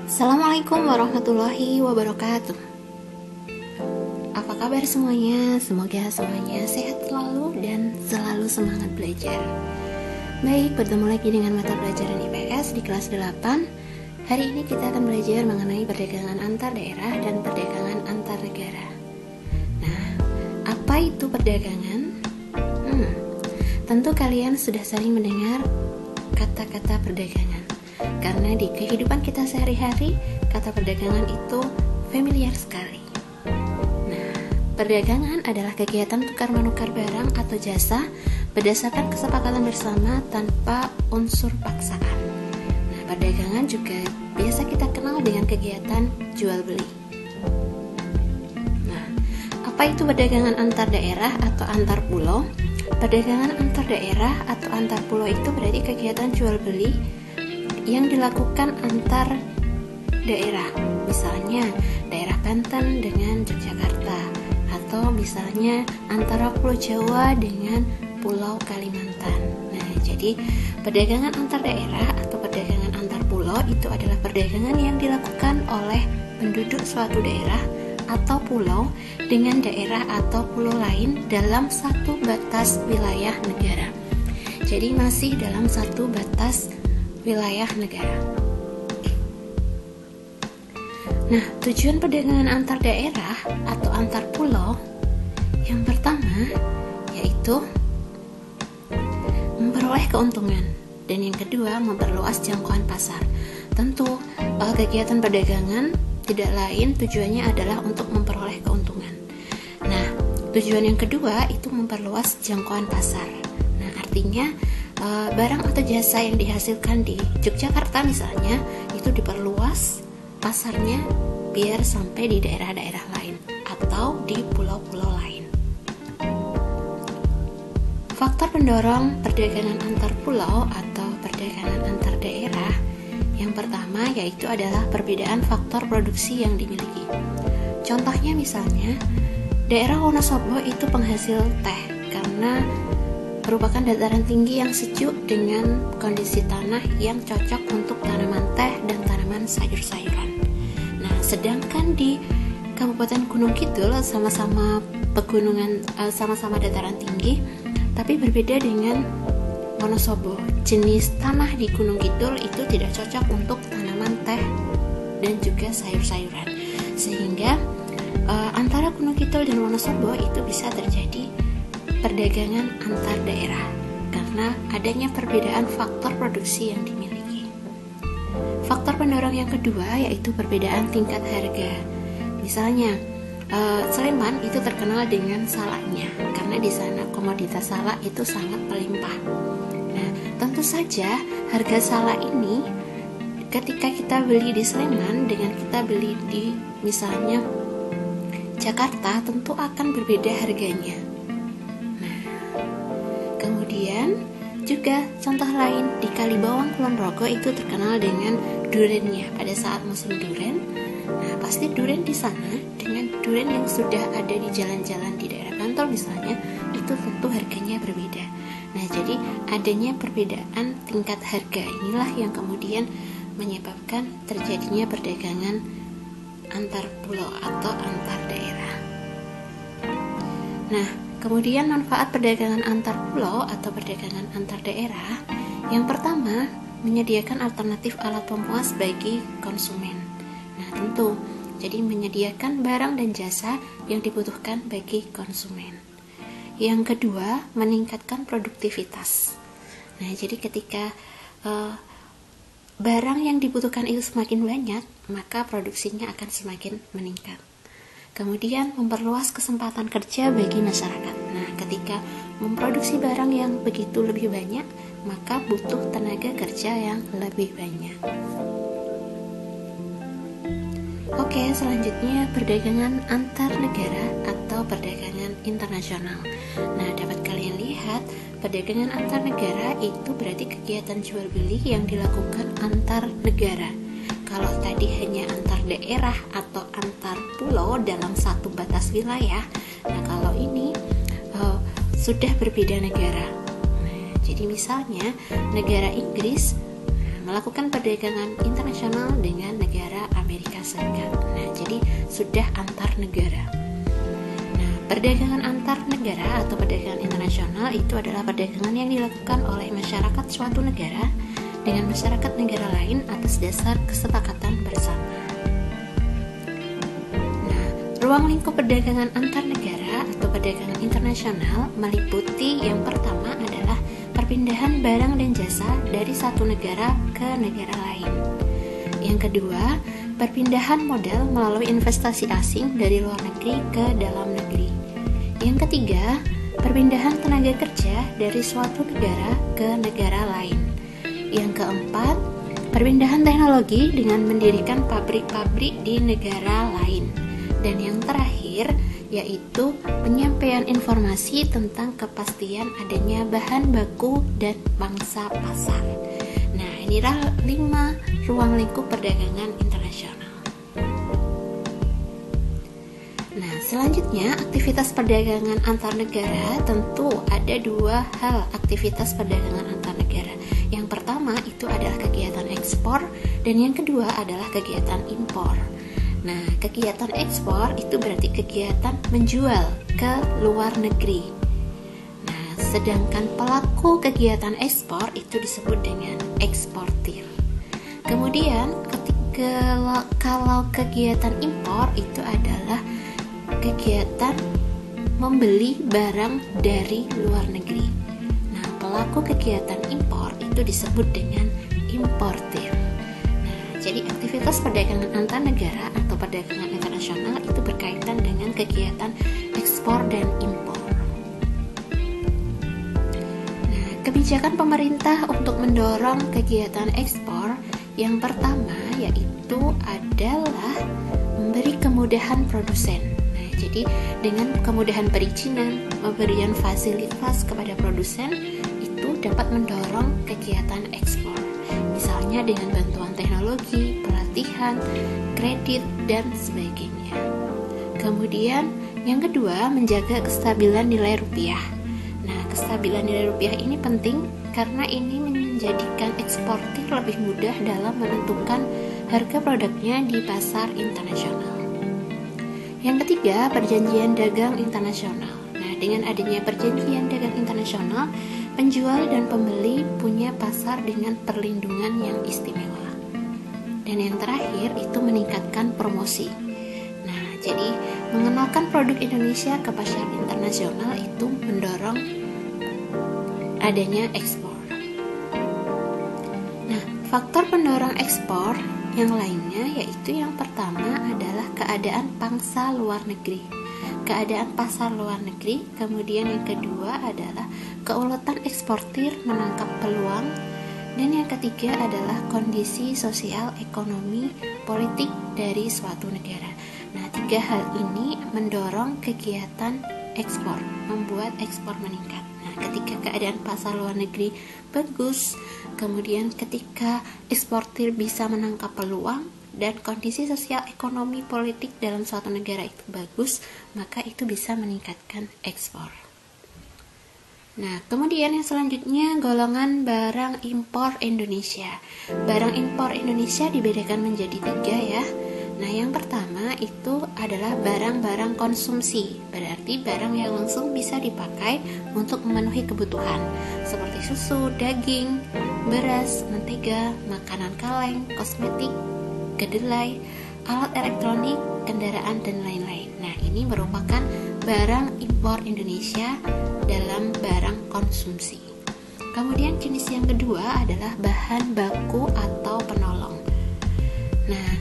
Assalamualaikum warahmatullahi wabarakatuh. Apa kabar semuanya? Semoga semuanya sehat selalu dan selalu semangat belajar. Baik, bertemu lagi dengan mata pelajaran IPS di kelas 8. Hari ini kita akan belajar mengenai perdagangan antar daerah dan perdagangan antar negara. Nah, apa itu perdagangan? Tentu kalian sudah sering mendengar kata-kata perdagangan. Karena di kehidupan kita sehari-hari, kata perdagangan itu familiar sekali. Nah, perdagangan adalah kegiatan tukar-menukar barang atau jasa berdasarkan kesepakatan bersama tanpa unsur paksaan. Nah, perdagangan juga biasa kita kenal dengan kegiatan jual beli. Nah, apa itu perdagangan antar daerah atau antar pulau? Perdagangan antar daerah atau antar pulau itu berarti kegiatan jual beli yang dilakukan antar daerah, misalnya daerah Banten dengan Yogyakarta, atau misalnya antara Pulau Jawa dengan Pulau Kalimantan. Nah, jadi perdagangan antar daerah atau perdagangan antar pulau itu adalah perdagangan yang dilakukan oleh penduduk suatu daerah atau pulau dengan daerah atau pulau lain dalam satu batas wilayah negara. Jadi masih dalam satu batas wilayah negara. Nah, tujuan perdagangan antar daerah atau antar pulau yang pertama yaitu memperoleh keuntungan, dan yang kedua memperluas jangkauan pasar. Tentu kegiatan perdagangan tidak lain tujuannya adalah untuk memperoleh keuntungan. Nah, tujuan yang kedua itu memperluas jangkauan pasar. Nah, artinya barang atau jasa yang dihasilkan di Yogyakarta misalnya itu diperluas pasarnya biar sampai di daerah-daerah lain atau di pulau-pulau lain. Faktor pendorong perdagangan antar pulau atau perdagangan antar daerah yang pertama yaitu adalah perbedaan faktor produksi yang dimiliki. Contohnya misalnya daerah Wonosobo itu penghasil teh karena merupakan dataran tinggi yang sejuk dengan kondisi tanah yang cocok untuk tanaman teh dan tanaman sayur-sayuran. Nah, sedangkan di Kabupaten Gunung Kidul sama-sama pegunungan, sama-sama dataran tinggi, tapi berbeda dengan Wonosobo. Jenis tanah di Gunung Kidul itu tidak cocok untuk tanaman teh dan juga sayur-sayuran. Sehingga antara Gunung Kidul dan Wonosobo itu bisa terjadi perdagangan antar daerah karena adanya perbedaan faktor produksi yang dimiliki. Faktor pendorong yang kedua yaitu perbedaan tingkat harga. Misalnya Sleman itu terkenal dengan salaknya karena di sana komoditas salak itu sangat melimpah. Nah, tentu saja harga salak ini ketika kita beli di Sleman dengan kita beli di misalnya Jakarta tentu akan berbeda harganya. Kemudian juga contoh lain di Kalibawang Kulon Progo itu terkenal dengan durennya pada saat musim duren. Nah, pasti duren di sana dengan duren yang sudah ada di jalan-jalan di daerah Bantul misalnya itu tentu harganya berbeda. Nah, jadi adanya perbedaan tingkat harga inilah yang kemudian menyebabkan terjadinya perdagangan antar pulau atau antar daerah. Nah, kemudian manfaat perdagangan antar pulau atau perdagangan antar daerah yang pertama menyediakan alternatif alat pemuas bagi konsumen. Nah, tentu jadi menyediakan barang dan jasa yang dibutuhkan bagi konsumen. Yang kedua meningkatkan produktivitas. Nah, jadi ketika barang yang dibutuhkan itu semakin banyak maka produksinya akan semakin meningkat. Kemudian memperluas kesempatan kerja bagi masyarakat. Nah, ketika memproduksi barang yang begitu lebih banyak, maka butuh tenaga kerja yang lebih banyak. Oke, selanjutnya perdagangan antar negara atau perdagangan internasional. Nah, dapat kalian lihat, perdagangan antar negara itu berarti kegiatan jual beli yang dilakukan antar negara. Kalau tadi hanya antar daerah atau antar pulau dalam satu batas wilayah, nah kalau ini sudah berbeda negara. Nah, jadi misalnya negara Inggris melakukan perdagangan internasional dengan negara Amerika Serikat. Nah, jadi sudah antar negara. Nah, perdagangan antar negara atau perdagangan internasional itu adalah perdagangan yang dilakukan oleh masyarakat suatu negara dengan masyarakat negara lain atas dasar kesepakatan bersama. Nah, ruang lingkup perdagangan antar negara atau perdagangan internasional meliputi yang pertama adalah perpindahan barang dan jasa dari satu negara ke negara lain. Yang kedua, perpindahan modal melalui investasi asing dari luar negeri ke dalam negeri. Yang ketiga, perpindahan tenaga kerja dari suatu negara ke negara lain. Yang keempat, perpindahan teknologi dengan mendirikan pabrik-pabrik di negara lain. Dan yang terakhir, yaitu penyampaian informasi tentang kepastian adanya bahan baku dan pangsa pasar. Nah, inilah 5 ruang lingkup perdagangan internasional. Nah, selanjutnya aktivitas perdagangan antar negara tentu ada 2 hal aktivitas perdagangan antar negara. Yang pertama itu adalah kegiatan ekspor dan yang kedua adalah kegiatan impor. Nah, kegiatan ekspor itu berarti kegiatan menjual ke luar negeri. Nah, sedangkan pelaku kegiatan ekspor itu disebut dengan eksportir. Kemudian kalau kegiatan impor itu adalah kegiatan membeli barang dari luar negeri. Nah, pelaku kegiatan impor itu disebut dengan importir. Jadi aktivitas perdagangan antar negara atau perdagangan internasional itu berkaitan dengan kegiatan ekspor dan impor. Nah, kebijakan pemerintah untuk mendorong kegiatan ekspor yang pertama yaitu adalah memberi kemudahan produsen. Nah, jadi dengan kemudahan perizinan, pemberian fasilitas kepada produsen itu dapat mendorong kegiatan ekspor. Misalnya dengan bantuan teknologi, pelatihan, kredit, dan sebagainya. Kemudian yang kedua, menjaga kestabilan nilai rupiah. Nah, kestabilan nilai rupiah ini penting karena ini menjadikan eksportir lebih mudah dalam menentukan harga produknya di pasar internasional. Yang ketiga, perjanjian dagang internasional. Nah, dengan adanya perjanjian dagang internasional, penjual dan pembeli punya pasar dengan perlindungan yang istimewa. Dan yang terakhir itu meningkatkan promosi. Nah, jadi mengenalkan produk Indonesia ke pasar internasional itu mendorong adanya ekspor. Nah, faktor pendorong ekspor yang lainnya yaitu yang pertama adalah keadaan pangsa luar negeri. Keadaan pasar luar negeri, kemudian yang kedua adalah keuletan eksportir menangkap peluang, dan yang ketiga adalah kondisi sosial, ekonomi, politik dari suatu negara. Nah, 3 hal ini mendorong kegiatan ekspor, membuat ekspor meningkat. Nah, ketika keadaan pasar luar negeri bagus, kemudian ketika eksportir bisa menangkap peluang, dan kondisi sosial, ekonomi, politik dalam suatu negara itu bagus, maka itu bisa meningkatkan ekspor. Nah, kemudian yang selanjutnya golongan barang impor Indonesia. Barang impor Indonesia dibedakan menjadi 3 ya. Nah, yang pertama itu adalah barang-barang konsumsi, berarti barang yang langsung bisa dipakai untuk memenuhi kebutuhan, seperti susu, daging, beras, mentega, makanan kaleng, kosmetik, kedelai, alat elektronik, kendaraan, dan lain-lain. Nah, ini merupakan barang impor Indonesia dalam barang konsumsi. Kemudian jenis yang kedua adalah bahan baku atau penolong. Nah,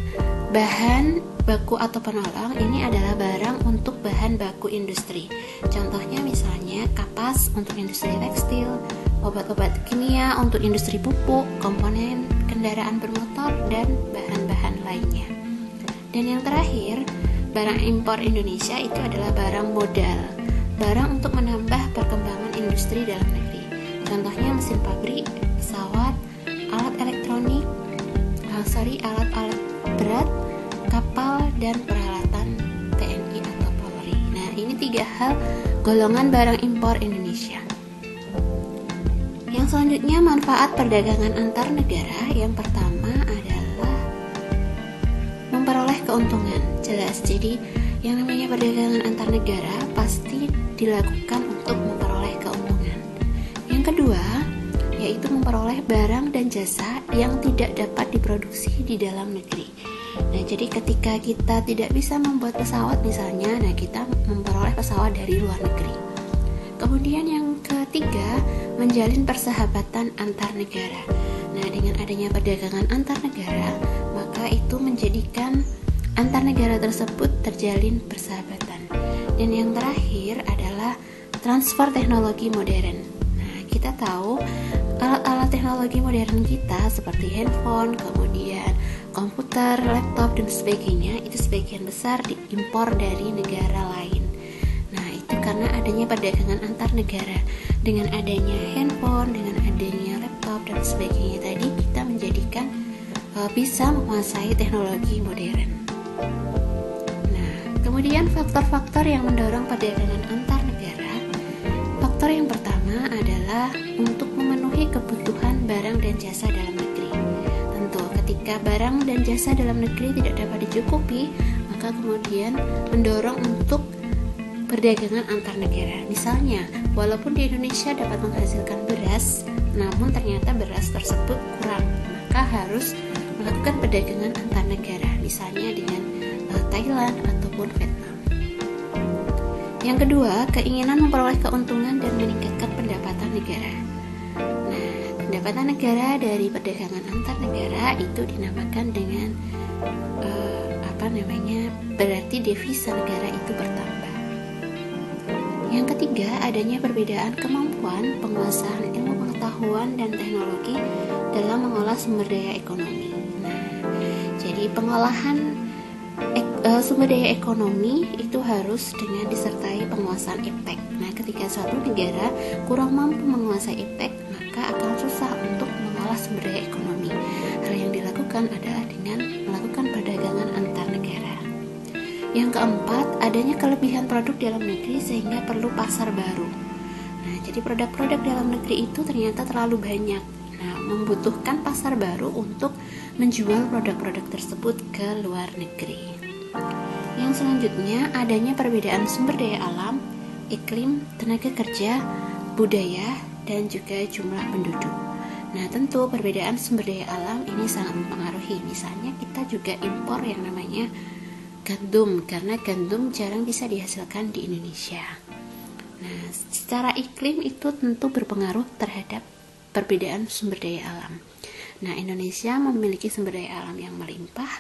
bahan baku atau penolong ini adalah barang untuk bahan baku industri. Contohnya misalnya kapas untuk industri tekstil, obat-obat kimia untuk industri pupuk, komponen kendaraan bermotor, dan bahan-bahan lainnya. Dan yang terakhir, barang impor Indonesia itu adalah barang modal, barang untuk menambah perkembangan industri dalam negeri. Contohnya mesin pabrik, pesawat, alat elektronik, alat-alat berat, kapal, dan peralatan TNI atau Polri. Nah, ini 3 hal golongan barang impor Indonesia. Yang Yang selanjutnya, manfaat perdagangan antar negara. Yang pertama adalah memperoleh keuntungan. Jelas, jadi yang namanya perdagangan antar negara pasti dilakukan untuk memperoleh keuntungan. Yang kedua, yaitu memperoleh barang dan jasa yang tidak dapat diproduksi di dalam negeri. Nah, jadi ketika kita tidak bisa membuat pesawat misalnya, nah kita memperoleh pesawat dari luar negeri. Kemudian yang ketiga, menjalin persahabatan antar negara. Nah, dengan adanya perdagangan antar negara, maka itu menjadikan antar negara tersebut terjalin persahabatan. Dan yang terakhir adalah transfer teknologi modern. Nah, kita tahu alat-alat teknologi modern kita seperti handphone, kemudian komputer, laptop, dan sebagainya itu sebagian besar diimpor dari negara lain. Nah, itu karena adanya perdagangan antar negara. Dengan adanya handphone, dengan adanya laptop, dan sebagainya tadi, kita menjadikan bisa menguasai teknologi modern. Nah, kemudian faktor-faktor yang mendorong perdagangan antar negara. Faktor yang pertama adalah untuk memenuhi kebutuhan barang dan jasa dalam negeri. Tentu, ketika barang dan jasa dalam negeri tidak dapat dicukupi, maka kemudian mendorong untuk perdagangan antar negara. Misalnya, walaupun di Indonesia dapat menghasilkan beras, namun ternyata beras tersebut kurang, maka harus melakukan perdagangan antar negara, misalnya dengan Thailand ataupun Vietnam. Yang kedua, keinginan memperoleh keuntungan dan meningkatkan pendapatan negara. Nah, pendapatan negara dari perdagangan antar negara itu dinamakan dengan berarti devisa negara itu bertambah. Yang ketiga, adanya perbedaan kemampuan penguasaan ilmu pengetahuan dan teknologi dalam mengolah sumber daya ekonomi. Nah, jadi pengolahan sumber daya ekonomi itu harus dengan disertai penguasaan iptek. Nah, ketika suatu negara kurang mampu menguasai iptek, maka akan susah untuk mengolah sumber daya ekonomi. Hal yang dilakukan adalah dengan melakukan perdagangan antar negara. Yang keempat, adanya kelebihan produk dalam negeri sehingga perlu pasar baru. Nah, jadi produk-produk dalam negeri itu ternyata terlalu banyak. Nah, membutuhkan pasar baru untuk menjual produk-produk tersebut ke luar negeri. Yang selanjutnya, adanya perbedaan sumber daya alam, iklim, tenaga kerja, budaya, dan juga jumlah penduduk. Nah, tentu perbedaan sumber daya alam ini sangat mempengaruhi. Misalnya kita juga impor yang namanya gandum, karena gandum jarang bisa dihasilkan di Indonesia. Nah, secara iklim itu tentu berpengaruh terhadap perbedaan sumber daya alam. Nah, Indonesia memiliki sumber daya alam yang melimpah,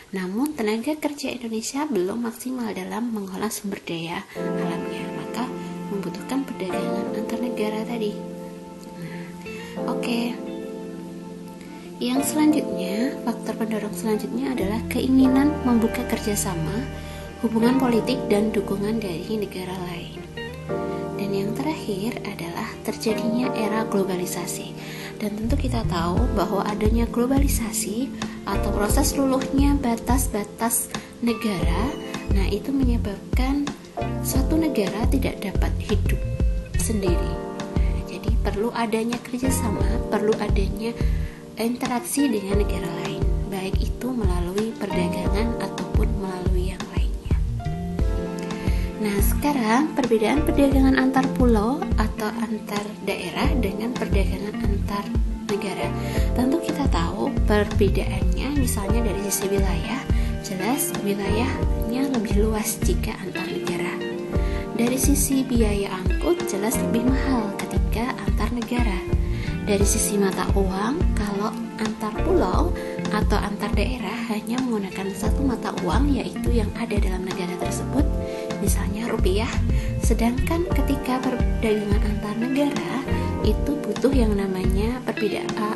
namun tenaga kerja Indonesia belum maksimal dalam mengolah sumber daya alamnya, maka membutuhkan perdagangan antar negara tadi. Nah, oke. Yang selanjutnya, faktor pendorong selanjutnya adalah keinginan membuka kerjasama, hubungan politik, dan dukungan dari negara lain. Dan yang terakhir adalah terjadinya era globalisasi. Dan tentu kita tahu bahwa adanya globalisasi atau proses luluhnya batas-batas negara, nah itu menyebabkan suatu negara tidak dapat hidup sendiri. Nah, jadi perlu adanya kerjasama, perlu adanya interaksi dengan negara lain, baik itu melalui perdagangan ataupun melalui yang lainnya. Nah, sekarang perbedaan perdagangan antar pulau atau antar daerah dengan perdagangan antar negara. Tentu kita tahu perbedaannya, misalnya dari sisi wilayah, jelas wilayahnya lebih luas jika antar negara. Dari sisi biaya angkut, jelas lebih mahal ketika antar negara. Dari sisi mata uang, kalau antar pulau atau antar daerah hanya menggunakan satu mata uang, yaitu yang ada dalam negara tersebut, misalnya rupiah. Sedangkan ketika perdagangan antar negara itu butuh yang namanya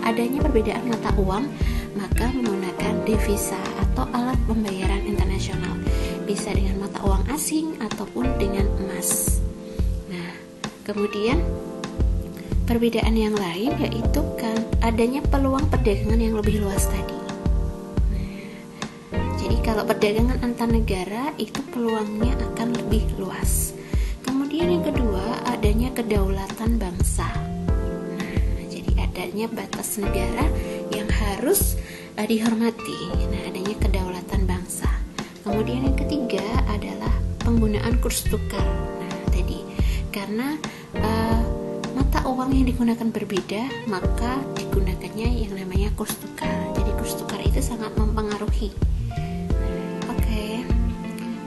adanya perbedaan mata uang, maka menggunakan devisa atau alat pembayaran internasional, bisa dengan mata uang asing ataupun dengan emas. Nah, kemudian perbedaan yang lain yaitu adanya peluang perdagangan yang lebih luas tadi. Nah, jadi kalau perdagangan antar negara itu peluangnya akan lebih luas. Kemudian yang kedua, adanya kedaulatan bangsa. Nah, jadi adanya batas negara yang harus dihormati. Nah, adanya kedaulatan bangsa. Kemudian yang ketiga adalah penggunaan kurs tukar. Nah, tadi karena mata uang yang digunakan berbeda, maka digunakannya yang namanya kurs tukar. Jadi kurs tukar itu sangat mempengaruhi. Oke.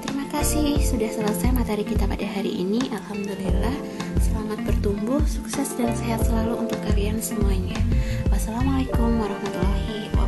Terima kasih sudah selesai materi kita pada hari ini. Alhamdulillah, selamat bertumbuh, sukses dan sehat selalu untuk kalian semuanya. Wassalamualaikum warahmatullahi wabarakatuh.